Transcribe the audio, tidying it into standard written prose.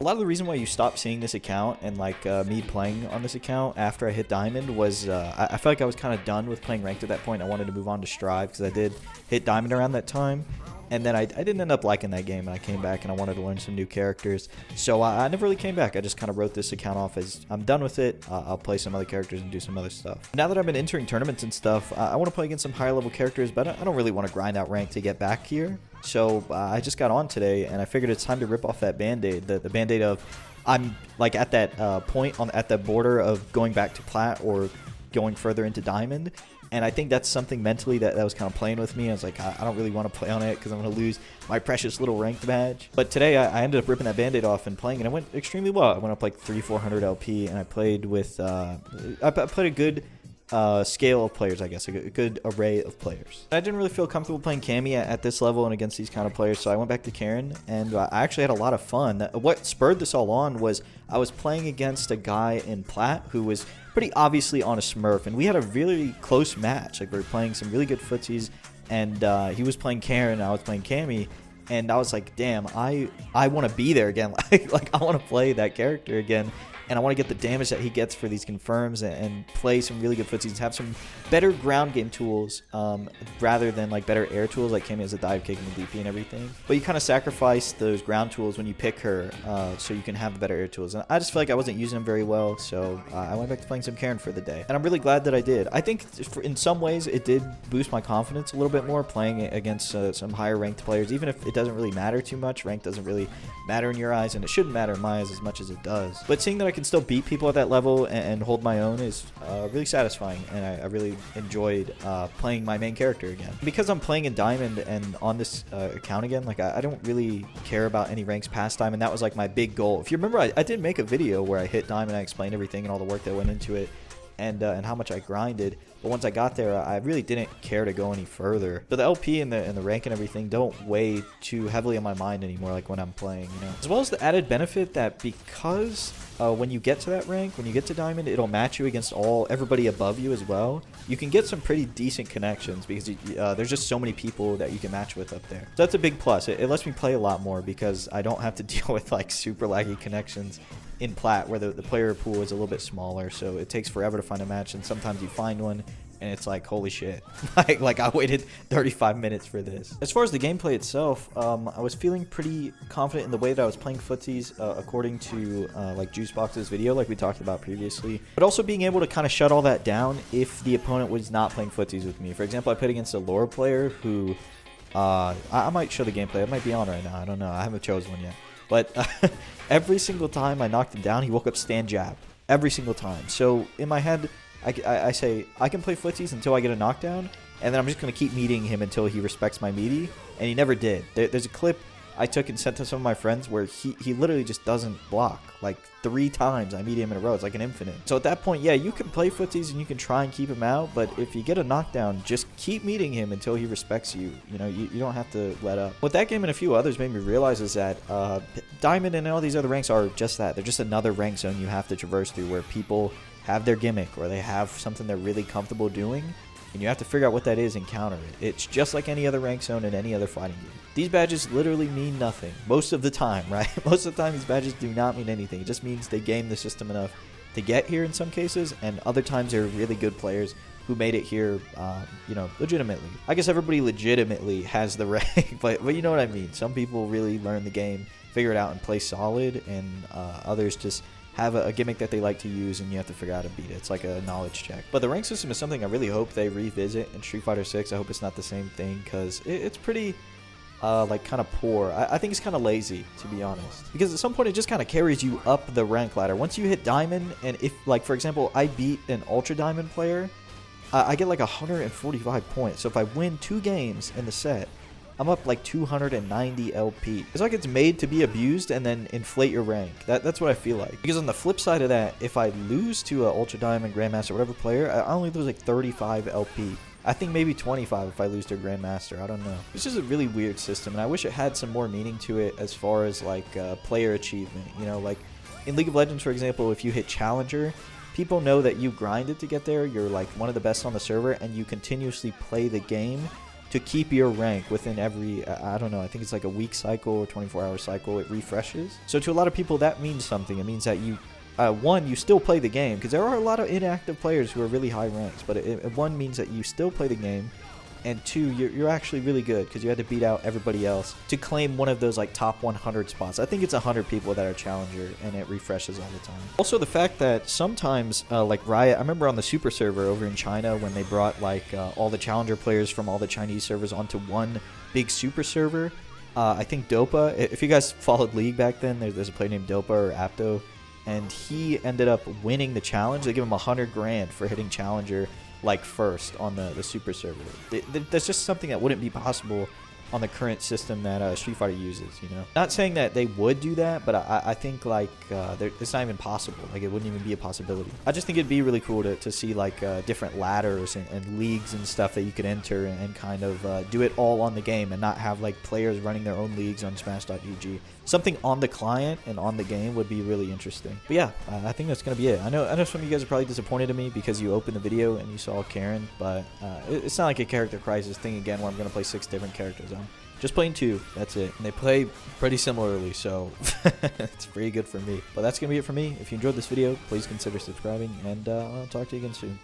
A lot of the reason why you stopped seeing this account and like me playing on this account after I hit Diamond was I felt like I was kind of done with playing ranked at that point. I wanted to move on to Strive because I did hit Diamond around that time. And then I didn't end up liking that game, and I came back and I wanted to learn some new characters. So I never really came back. I just kind of wrote this account off as I'm done with it. I'll play some other characters and do some other stuff. Now that I've been entering tournaments and stuff, I want to play against some higher level characters, but I don't really want to grind out rank to get back here. So I just got on today, and I figured it's time to rip off that band-aid. The band-aid of I'm like at that point at the border of going back to Plat or going further into Diamond. And I think that's something mentally that was kind of playing with me. I was like, I don't really want to play on it because I'm going to lose my precious little ranked badge. But today I ended up ripping that band-aid off and playing, and it went extremely well. I went up like 300-400 LP, and I played with I played a good scale of players, I guess, a good array of players. I didn't really feel comfortable playing Cammy at this level and against these kind of players, so I went back to Karen, and I actually had a lot of fun. What spurred this all on was I was playing against a guy in Plat who was pretty obviously on a Smurf, and we had a really close match. Like, we were playing some really good footsies, and he was playing Karen, and I was playing Cammy, and I was like, damn, I want to be there again. like I want to play that character again. And I want to get the damage that he gets for these confirms and play some really good footsies, have some better ground game tools rather than like better air tools. Like Cammy has a dive kick and the DP and everything. But you kind of sacrifice those ground tools when you pick her so you can have the better air tools. And I just feel like I wasn't using them very well, so I went back to playing some Karen for the day. And I'm really glad that I did. I think in some ways it did boost my confidence a little bit more playing against some higher ranked players. Even if it doesn't really matter too much, rank doesn't really matter in your eyes, and it shouldn't matter in my eyes as much as it does. But seeing that I can still beat people at that level and hold my own is really satisfying, and I really enjoyed playing my main character again. Because I'm playing in Diamond and on this account again, like I don't really care about any ranks past Diamond. That was like my big goal. If you remember, I did make a video where I hit Diamond, I explained everything and all the work that went into it, and how much I grinded. But once I got there, I really didn't care to go any further. So the LP and the rank and everything don't weigh too heavily on my mind anymore, like when I'm playing, you know. As well as the added benefit that because when you get to that rank, when you get to Diamond, it'll match you against everybody above you as well. You can get some pretty decent connections because there's just so many people that you can match with up there. So that's a big plus. It lets me play a lot more because I don't have to deal with like super laggy connections in Plat, where the player pool is a little bit smaller, so it takes forever to find a match, and sometimes you find one and it's like, holy shit, like I waited 35 minutes for this. As far as the gameplay itself, I was feeling pretty confident in the way that I was playing footsies according to like Juicebox's video, like we talked about previously, but also being able to kind of shut all that down if the opponent was not playing footsies with me. For example, I played against a lore player who I might show the gameplay. It might be on right now, I don't know, I haven't chosen one yet. But every single time I knocked him down, he woke up stand jab. Every single time. So in my head, I say, I can play footsies until I get a knockdown, and then I'm just going to keep meeting him until he respects my meaty. And he never did. There's a clip I took and sent to some of my friends where he literally just doesn't block. Like 3 times I meet him in a row. It's like an infinite. So at that point, yeah, you can play footsies and you can try and keep him out, but if you get a knockdown, just keep meeting him until he respects you. You know, you don't have to let up. What that game and a few others made me realize is that Diamond and all these other ranks are just that. They're just another rank zone you have to traverse through where people have their gimmick or they have something they're really comfortable doing, and you have to figure out what that is and counter it. It's just like any other rank zone in any other fighting game. These badges literally mean nothing most of the time, right? Most of the time these badges do not mean anything. It just means they game the system enough to get here in some cases, and other times they're really good players who made it here, you know, legitimately. I guess everybody legitimately has the rank, but you know what I mean. Some people really learn the game, figure it out, and play solid, and others just have a gimmick that they like to use, and you have to figure out how to beat it. It's like a knowledge check. But the rank system is something I really hope they revisit in Street Fighter 6. I hope it's not the same thing, because it's pretty like kind of poor. I think it's kind of lazy, to be honest, because at some point it just kind of carries you up the rank ladder. Once you hit Diamond, and if, like, for example, I beat an Ultra Diamond player, I get like 145 points. So if I win 2 games in the set, I'm up like 290 LP. It's like it's made to be abused and then inflate your rank. That's what I feel like. Because on the flip side of that, if I lose to a Ultra Diamond, Grandmaster, whatever player, I only lose like 35 LP. I think maybe 25 if I lose to a Grandmaster. I don't know. It's just a really weird system, and I wish it had some more meaning to it as far as like player achievement. You know, like in League of Legends, for example, if you hit Challenger, people know that you grinded to get there. You're like one of the best on the server, and you continuously play the game to keep your rank within every, I don't know, I think it's like a week cycle or 24-hour cycle. It refreshes. So to a lot of people, that means something. It means that you, one, you still play the game, because there are a lot of inactive players who are really high ranks, but one means that you still play the game, and two, you're actually really good because you had to beat out everybody else to claim one of those like top 100 spots. I think it's 100 people that are challenger, and it refreshes all the time. Also, the fact that sometimes like Riot, I remember on the super server over in China when they brought like all the challenger players from all the Chinese servers onto one big super server. I think Dopa, if you guys followed League back then, there's a player named Dopa or Apto, and he ended up winning the challenge. They give him 100 grand for hitting challenger like first on the super server. That's just something that wouldn't be possible on the current system that Street Fighter uses, you know. Not saying that they would do that, but I think like it's not even possible. Like it wouldn't even be a possibility. I just think it'd be really cool to see like different ladders and leagues and stuff that you could enter and kind of do it all on the game and not have like players running their own leagues on Smash.gg. Something on the client and on the game would be really interesting. But yeah, I think that's gonna be it. I know some of you guys are probably disappointed in me because you opened the video and you saw Karen, but it's not like a character crisis thing again where I'm gonna play 6 different characters. I'm just playing 2. That's it. And they play pretty similarly, so it's pretty good for me. But that's gonna be it for me. If you enjoyed this video, please consider subscribing, and I'll talk to you again soon.